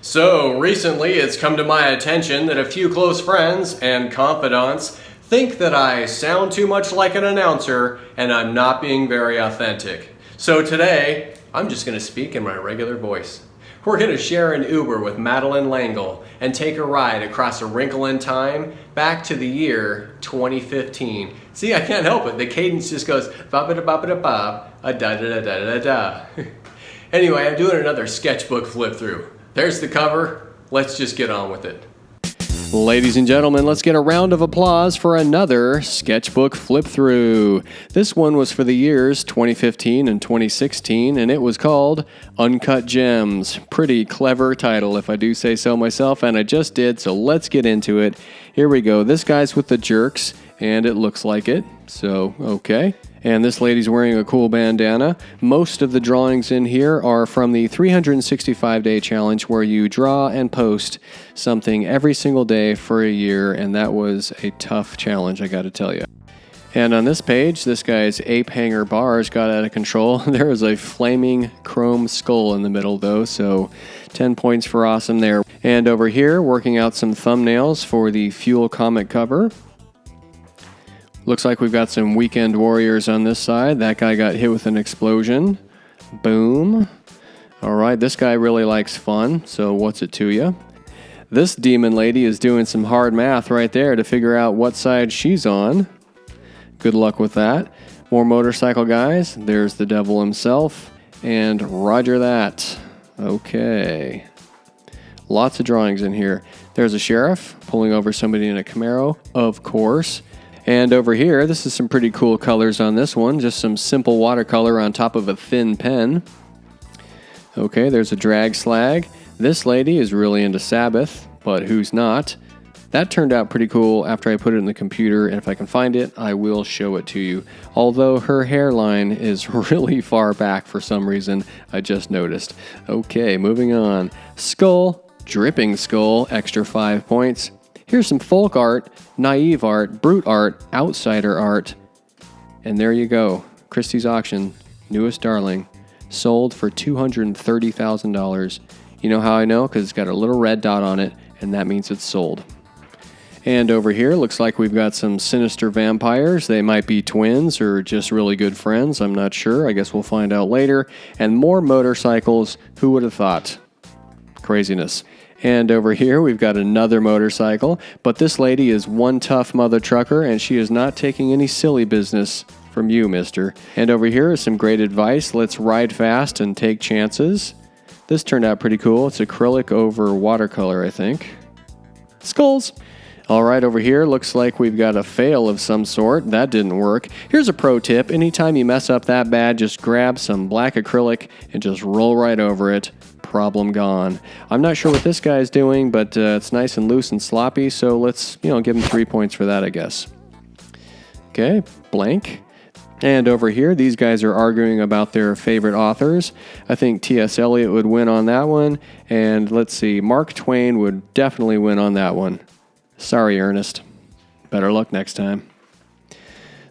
So recently it's come to my attention that a few close friends and confidants think that I sound too much like an announcer and I'm not being very authentic. So today, I'm just going to speak in my regular voice. We're going to share an Uber with Madeleine L'Engle and take a ride across A Wrinkle in Time back to the year 2015. See, I can't help it. The cadence just goes ba-ba-da-ba-ba-da-ba, a-da-da-da-da-da-da. Anyway, I'm doing another sketchbook flip through. There's the cover. Let's just get on with it. Ladies and gentlemen, let's get a round of applause for another sketchbook flip through. This one was for the years 2015 and 2016, and it was called Uncut Gems. Pretty clever title, if I do say so myself, and I just did, so let's get into it. Here we go. This guy's with the jerks, and it looks like it, so okay. And this lady's wearing a cool bandana. Most of the drawings in here are from the 365-day challenge where you draw and post something every single day for a year, and that was a tough challenge, I gotta tell you. And on this page, this guy's ape hanger bars got out of control. There is a flaming chrome skull in the middle though, so 10 points for awesome there. And over here, working out some thumbnails for the Fuel comic cover. Looks like we've got some weekend warriors on this side. That guy got hit with an explosion. Boom. All right, this guy really likes fun, so what's it to you? This demon lady is doing some hard math right there to figure out what side she's on. Good luck with that. More motorcycle guys. There's the devil himself. And roger that. Okay. Lots of drawings in here. There's a sheriff pulling over somebody in a Camaro, of course. And over here, this is some pretty cool colors on this one. Just some simple watercolor on top of a thin pen. Okay, there's a drag slag. This lady is really into Sabbath, but who's not? That turned out pretty cool after I put it in the computer, and if I can find it, I will show it to you. Although her hairline is really far back for some reason, I just noticed. Okay, moving on. Skull, dripping skull, extra 5 points. Here's some folk art, naive art, brute art, outsider art. And there you go. Christie's auction, newest darling, sold for $230,000. You know how I know? Because it's got a little red dot on it, and that means it's sold. And over here, looks like we've got some sinister vampires. They might be twins or just really good friends. I'm not sure. I guess we'll find out later. And more motorcycles. Who would have thought? Craziness. And over here, we've got another motorcycle, but this lady is one tough mother trucker, and she is not taking any silly business from you, mister. And over here is some great advice. Let's ride fast and take chances. This turned out pretty cool. It's acrylic over watercolor, I think. Skulls! All right, over here, looks like we've got a fail of some sort. That didn't work. Here's a pro tip. Anytime you mess up that bad, just grab some black acrylic and just roll right over it. Problem gone. I'm not sure what this guy is doing, but it's nice and loose and sloppy, so let's, give him 3 points for that, I guess. Okay, blank. And over here, these guys are arguing about their favorite authors. I think T.S. Eliot would win on that one, and let's see, Mark Twain would definitely win on that one. Sorry, Ernest. Better luck next time.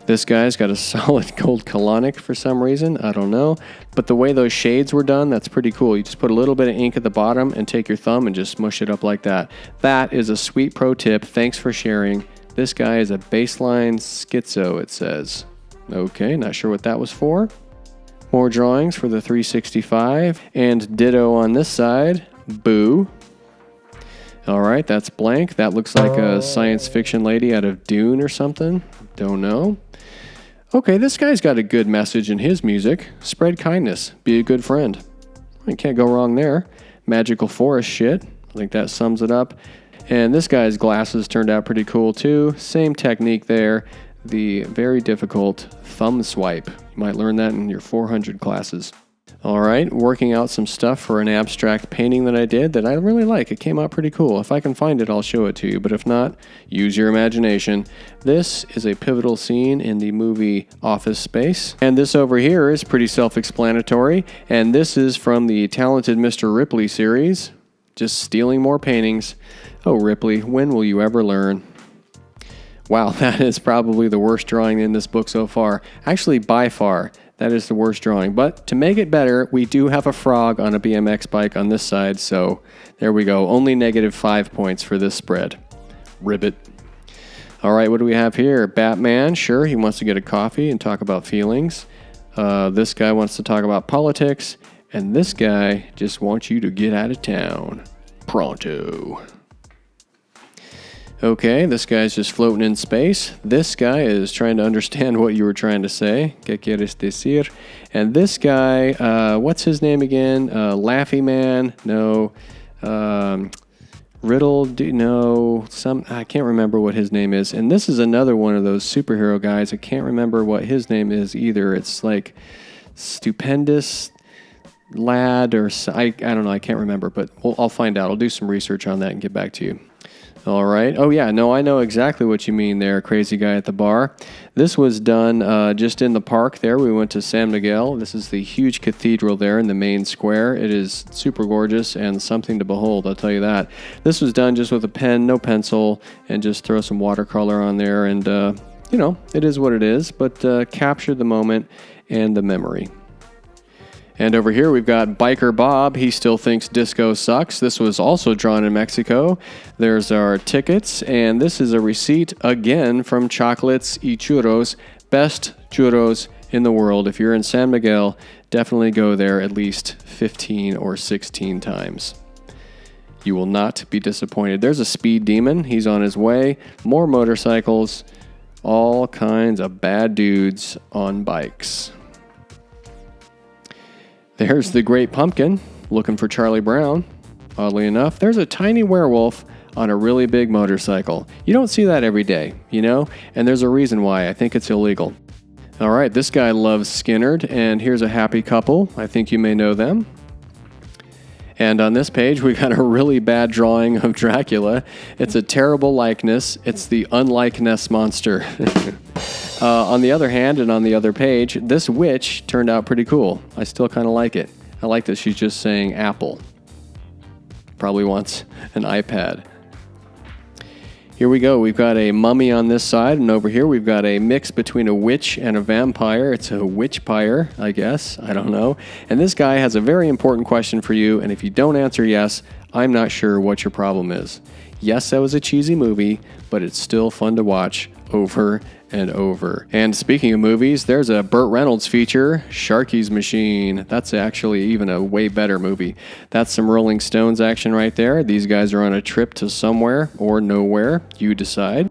This guy's got a solid gold colonic for some reason. I don't know. But the way those shades were done, that's pretty cool. You just put a little bit of ink at the bottom and take your thumb and just smush it up like that. That is a sweet pro tip. Thanks for sharing. This guy is a baseline schizo, it says. Okay, not sure what that was for. More drawings for the 365. And ditto on this side. Boo. All right, that's blank. That looks like a science fiction lady out of Dune or something. Don't know. Okay, this guy's got a good message in his music. Spread kindness. Be a good friend. You can't go wrong there. Magical forest shit. I think that sums it up. And this guy's glasses turned out pretty cool too. Same technique there. The very difficult thumb swipe. You might learn that in your 400 classes. All right, working out some stuff for an abstract painting that I did that I really like. It came out pretty cool. If I can find it, I'll show it to you. But if not, use your imagination. This is a pivotal scene in the movie Office Space. And this over here is pretty self-explanatory. And this is from the Talented Mr. Ripley series. Just stealing more paintings. Oh, Ripley, when will you ever learn? Wow, that is probably the worst drawing in this book so far. Actually, by far. That is the worst drawing. But to make it better, we do have a frog on a BMX bike on this side. So there we go. Only -5 points for this spread. Ribbit. All right, what do we have here? Batman, sure, he wants to get a coffee and talk about feelings. This guy wants to talk about politics. And this guy just wants you to get out of town. Pronto. Okay, this guy's just floating in space. This guy is trying to understand what you were trying to say. ¿Qué quieres decir? And this guy, what's his name again? Laughy Man? No. Riddle? No. I can't remember what his name is. And this is another one of those superhero guys. I can't remember what his name is either. It's like Stupendous Lad or I don't know. I can't remember, but I'll find out. I'll do some research on that and get back to you. All right. Oh, yeah. No, I know exactly what you mean there, crazy guy at the bar. This was done just in the park there. We went to San Miguel. This is the huge cathedral there in the main square. It is super gorgeous and something to behold, I'll tell you that. This was done just with a pen, no pencil, and just throw some watercolor on there. And, you know, it is what it is, but capture the moment and the memory. And over here we've got Biker Bob. He still thinks disco sucks. This was also drawn in Mexico. There's our tickets, and this is a receipt again from Chocolates y Churros, best churros in the world. If you're in San Miguel, definitely go there at least 15 or 16 times. You will not be disappointed. There's a speed demon. He's on his way. More motorcycles. All kinds of bad dudes on bikes. There's the Great Pumpkin, looking for Charlie Brown. Oddly enough, there's a tiny werewolf on a really big motorcycle. You don't see that every day, you know? And there's a reason why. I think it's illegal. All right, this guy loves Skinnerd, and here's a happy couple. I think you may know them. And on this page, we got a really bad drawing of Dracula. It's a terrible likeness. It's the unlikeness monster. On the other hand, and on the other page, this witch turned out pretty cool. I still kind of like it. I like that she's just saying apple. Probably wants an iPad. Here we go. We've got a mummy on this side, and over here we've got a mix between a witch and a vampire. It's a witch-pyre, I guess. I don't know. And this guy has a very important question for you, and if you don't answer yes, I'm not sure what your problem is. Yes, that was a cheesy movie, but it's still fun to watch over and over. And speaking of movies, there's a Burt Reynolds feature, Sharky's Machine. That's actually even a way better movie. That's some Rolling Stones action right there. These guys are on a trip to somewhere or nowhere. You decide.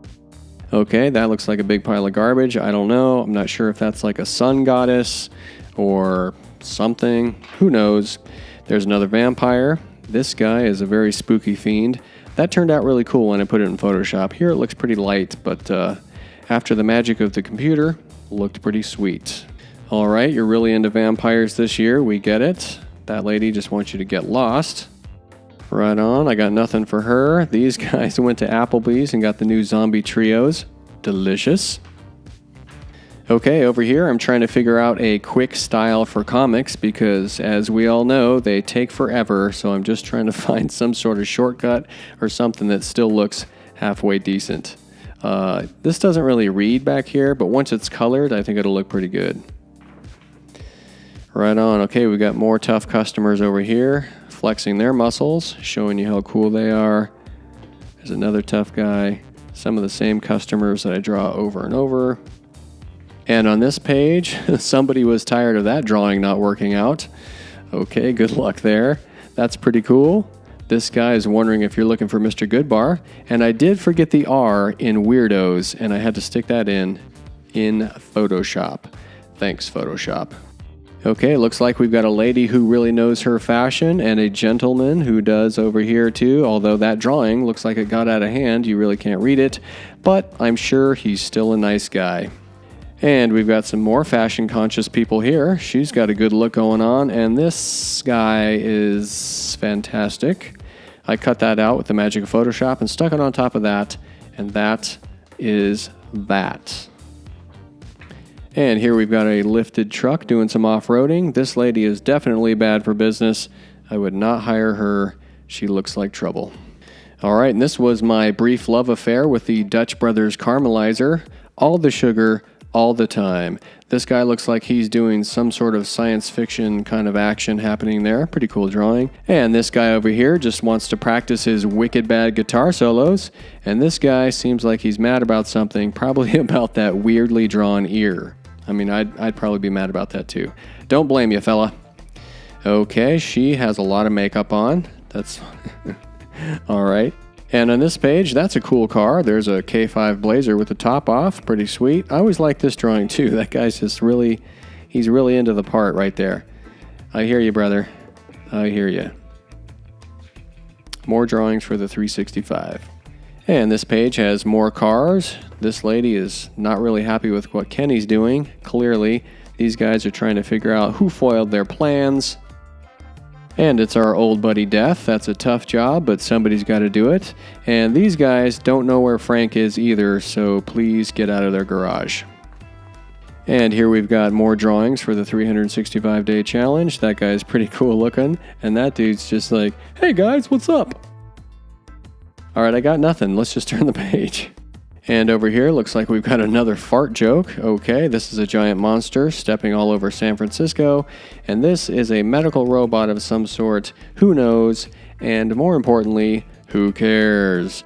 Okay, that looks like a big pile of garbage. I don't know. I'm not sure if that's like a sun goddess or something. Who knows? There's another vampire. This guy is a very spooky fiend. That turned out really cool when I put it in Photoshop. Here it looks pretty light, but after the magic of the computer, looked pretty sweet. All right, you're really into vampires this year. We get it. That lady just wants you to get lost. Right on. I got nothing for her. These guys went to Applebee's and got the new zombie trios. Delicious. Okay, over here I'm trying to figure out a quick style for comics because, as we all know, they take forever. So I'm just trying to find some sort of shortcut or something that still looks halfway decent. This doesn't really read back here, but once it's colored, I think it'll look pretty good. Right on. Okay, we got more tough customers over here, flexing their muscles, showing you how cool they are. There's another tough guy. Some of the same customers that I draw over and over. And on this page, somebody was tired of that drawing not working out. Okay, good luck there. That's pretty cool. This guy is wondering if you're looking for Mr. Goodbar. And I did forget the R in Weirdos, and I had to stick that in Photoshop. Thanks, Photoshop. Okay, looks like we've got a lady who really knows her fashion and a gentleman who does over here too, although that drawing looks like it got out of hand. You really can't read it, but I'm sure he's still a nice guy. And we've got some more fashion-conscious people here. She's got a good look going on, and this guy is fantastic. I cut that out with the magic of Photoshop and stuck it on top of that, and that is that. And here we've got a lifted truck doing some off-roading. This lady is definitely bad for business. I would not hire her. She looks like trouble. All right, and this was my brief love affair with the Dutch Brothers Caramelizer. All the sugar, all the time. This guy looks like he's doing some sort of science fiction kind of action happening there. Pretty cool drawing. And this guy over here just wants to practice his wicked bad guitar solos. And this guy seems like he's mad about something, probably about that weirdly drawn ear. I mean, I'd probably be mad about that too. Don't blame you, fella. Okay, she has a lot of makeup on. That's all right. And on this page, that's a cool car. There's a K5 Blazer with the top off. Pretty sweet. I always like this drawing too. That guy's just really, he's really into the part right there. I hear you, brother. I hear you. More drawings for the 365. And this page has more cars. This lady is not really happy with what Kenny's doing. Clearly, these guys are trying to figure out who foiled their plans. And it's our old buddy Death. That's a tough job, but somebody's got to do it. And these guys don't know where Frank is either, so please get out of their garage. And here we've got more drawings for the 365-day challenge. That guy's pretty cool looking, and that dude's just like, hey guys, what's up? All right, I got nothing. Let's just turn the page. And over here, looks like we've got another fart joke. Okay, this is a giant monster stepping all over San Francisco. And this is a medical robot of some sort. Who knows? And more importantly, who cares?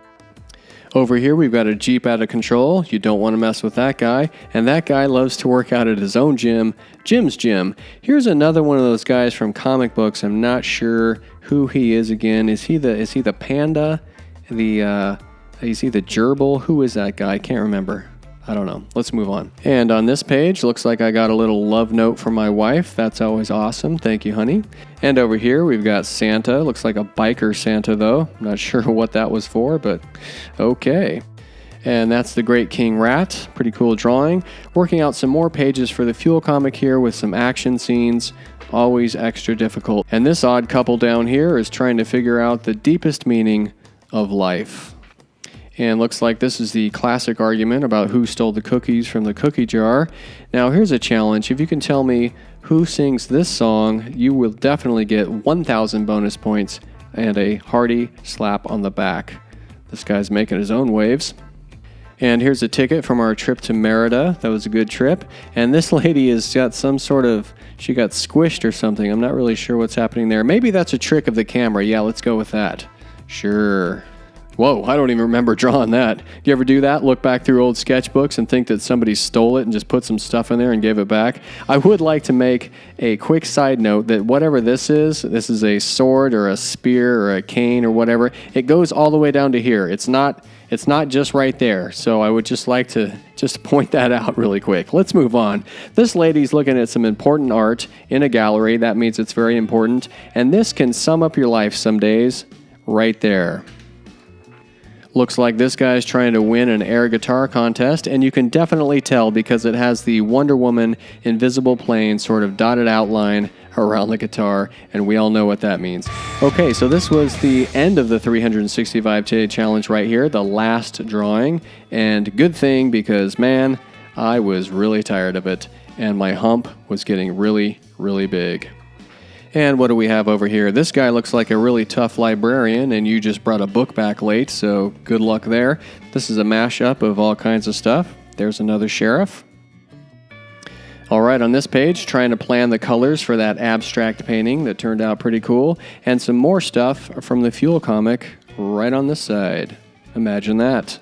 Over here, we've got a Jeep out of control. You don't want to mess with that guy. And that guy loves to work out at his own gym, Jim's Gym. Here's another one of those guys from comic books. I'm not sure who he is again. Is he the panda? Is he the gerbil? Who is that guy? I can't remember. I don't know. Let's move on. And on this page, looks like I got a little love note from my wife. That's always awesome. Thank you, honey. And over here, we've got Santa. Looks like a biker Santa, though. I'm not sure what that was for, but okay. And that's the Great King Rat. Pretty cool drawing. Working out some more pages for the Fuel comic here with some action scenes. Always extra difficult. And this odd couple down here is trying to figure out the deepest meaning of life. And looks like this is the classic argument about who stole the cookies from the cookie jar. Now here's a challenge. If you can tell me who sings this song, you will definitely get 1,000 bonus points and a hearty slap on the back. This guy's making his own waves. And here's a ticket from our trip to Merida. That was a good trip. And this lady has got some sort of, she got squished or something. I'm not really sure what's happening there. Maybe that's a trick of the camera. Yeah, let's go with that. Sure. Whoa, I don't even remember drawing that. You ever do that? Look back through old sketchbooks and think that somebody stole it and just put some stuff in there and gave it back? I would like to make a quick side note that whatever this is a sword or a spear or a cane or whatever. It goes all the way down to here. It's not just right there. So I would just like to just point that out really quick. Let's move on. This lady's looking at some important art in a gallery. That means it's very important. And this can sum up your life some days right there. Looks like this guy's trying to win an air guitar contest, and you can definitely tell because it has the Wonder Woman invisible plane sort of dotted outline around the guitar, and we all know what that means. Okay, so this was the end of the 365-day challenge right here, the last drawing, and good thing because, man, I was really tired of it, and my hump was getting really, really big. And what do we have over here? This guy looks like a really tough librarian, and you just brought a book back late, so good luck there. This is a mashup of all kinds of stuff. There's another sheriff. All right, on this page, trying to plan the colors for that abstract painting that turned out pretty cool, and some more stuff from the Fuel comic right on this side. Imagine that.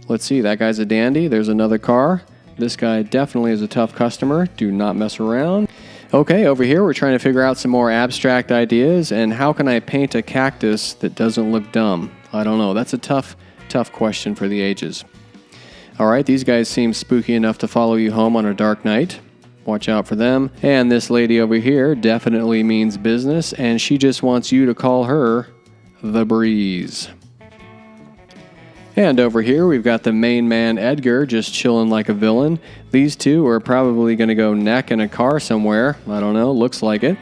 Let's see, that guy's a dandy. There's another car. This guy definitely is a tough customer. Do not mess around. Okay, over here we're trying to figure out some more abstract ideas, and how can I paint a cactus that doesn't look dumb? I don't know. That's a tough question for the ages. All right, these guys seem spooky enough to follow you home on a dark night. Watch out for them. And this lady over here definitely means business, and she just wants you to call her the Breeze. And over here, we've got the main man, Edgar, just chilling like a villain. These two are probably going to go neck in a car somewhere. I don't know. Looks like it.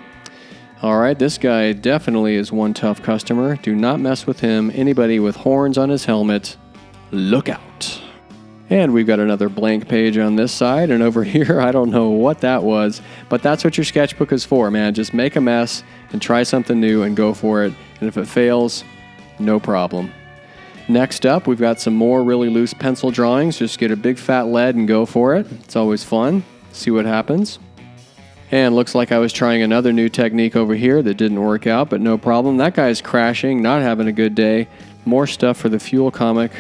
All right, this guy definitely is one tough customer. Do not mess with him. Anybody with horns on his helmet, look out. And we've got another blank page on this side. And over here, I don't know what that was, but that's what your sketchbook is for, man. Just make a mess and try something new and go for it. And if it fails, no problem. Next up, we've got some more really loose pencil drawings. Just get a big fat lead and go for it. It's always fun. See what happens. And looks like I was trying another new technique over here that didn't work out, but no problem. That guy's crashing, not having a good day. More stuff for the Fuel comic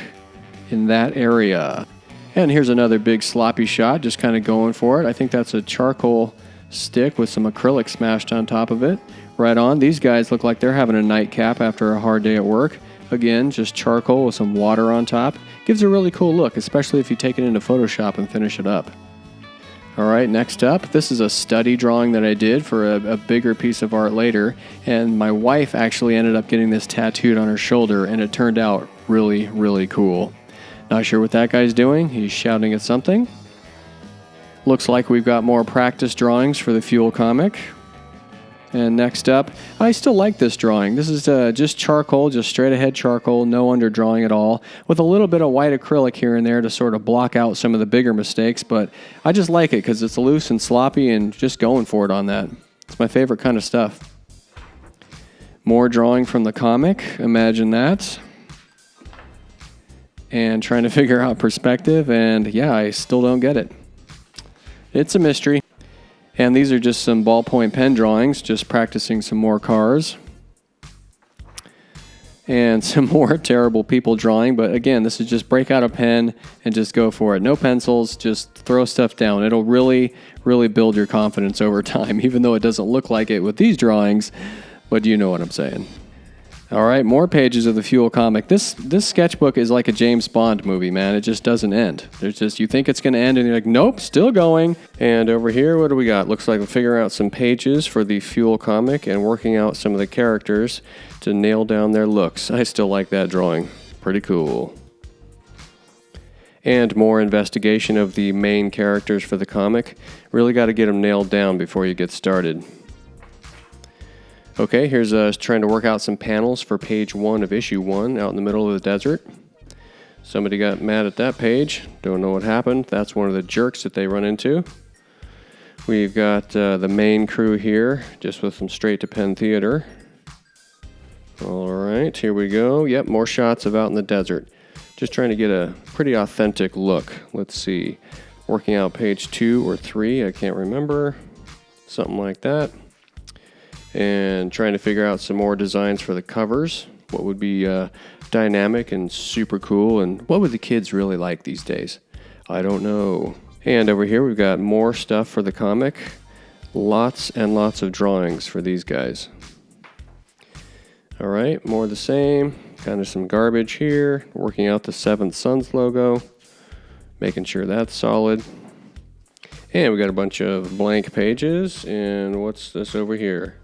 in that area. And here's another big sloppy shot, just kind of going for it. I think that's a charcoal stick with some acrylic smashed on top of it. Right on. These guys look like they're having a nightcap after a hard day at work. Again, just charcoal with some water on top. Gives a really cool look, especially if you take it into Photoshop and finish it up. Alright, next up, this is a study drawing that I did for a bigger piece of art later, and my wife actually ended up getting this tattooed on her shoulder, and it turned out really, really cool. Not sure what that guy's doing. He's shouting at something. Looks like we've got more practice drawings for the Fuel comic. And next up, I still like this drawing. This is just charcoal, just straight ahead charcoal, no underdrawing at all, with a little bit of white acrylic here and there to sort of block out some of the bigger mistakes, but I just like it because it's loose and sloppy and just going for it on that. It's my favorite kind of stuff. More drawing from the comic, imagine that. And trying to figure out perspective, and yeah, I still don't get it. It's a mystery. And these are just some ballpoint pen drawings, just practicing some more cars. And some more terrible people drawing, but again, this is just break out a pen and just go for it. No pencils, just throw stuff down. It'll really, really build your confidence over time, even though it doesn't look like it with these drawings, but you know what I'm saying. All right, more pages of the Fuel comic. This sketchbook is like a James Bond movie, man. It just doesn't end. There's just, you think it's going to end, and you're like, nope, still going. And over here, what do we got? Looks like we're figuring out some pages for the Fuel comic and working out some of the characters to nail down their looks. I still like that drawing. Pretty cool. And more investigation of the main characters for the comic. Really got to get them nailed down before you get started. Okay, here's us trying to work out some panels for page 1 of issue 1 out in the middle of the desert. Somebody got mad at that page. Don't know what happened. That's one of the jerks that they run into. We've got the main crew here, just with some straight-to-pen theater. All right, here we go. Yep, more shots of out in the desert. Just trying to get a pretty authentic look. Let's see. Working out page 2 or 3, I can't remember. Something like that. And trying to figure out some more designs for the covers. What would be dynamic and super cool, and what would the kids really like these days? I don't know. And over here we've got more stuff for the comic. Lots and lots of drawings for these guys. All right, more of the same. Kind of some garbage here. Working out the Seventh Sons logo. Making sure that's solid. And we got a bunch of blank pages. And what's this over here?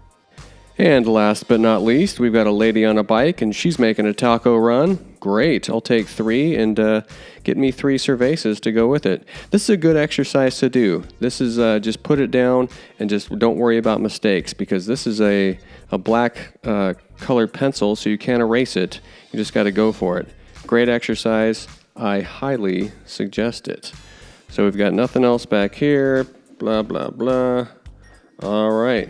And last but not least, we've got a lady on a bike, and she's making a taco run. Great, I'll take 3 and get me 3 cervezas to go with it. This is a good exercise to do. This is just put it down and just don't worry about mistakes, because this is a black colored pencil, so you can't erase it. You just got to go for it. Great exercise. I highly suggest it. So we've got nothing else back here. Blah, blah, blah. All right.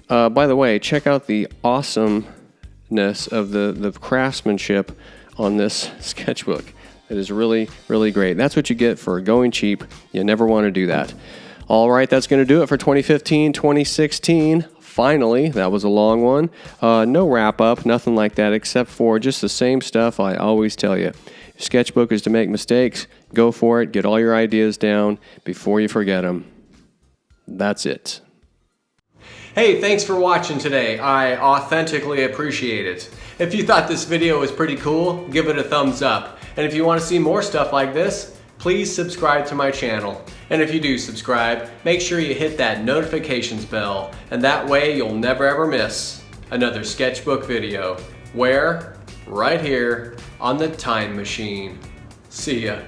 By the way, check out the awesomeness of the craftsmanship on this sketchbook. It is really, really great. That's what you get for going cheap. You never want to do that. All right, that's going to do it for 2015-2016. Finally, that was a long one. No wrap-up, nothing like that, except for just the same stuff I always tell you. Your sketchbook is to make mistakes. Go for it. Get all your ideas down before you forget them. That's it. Hey, thanks for watching today. I authentically appreciate it. If you thought this video was pretty cool, give it a thumbs up. And if you want to see more stuff like this, please subscribe to my channel. And if you do subscribe, make sure you hit that notifications bell, and that way you'll never ever miss another sketchbook video. Where? Right here on the Time Machine. See ya.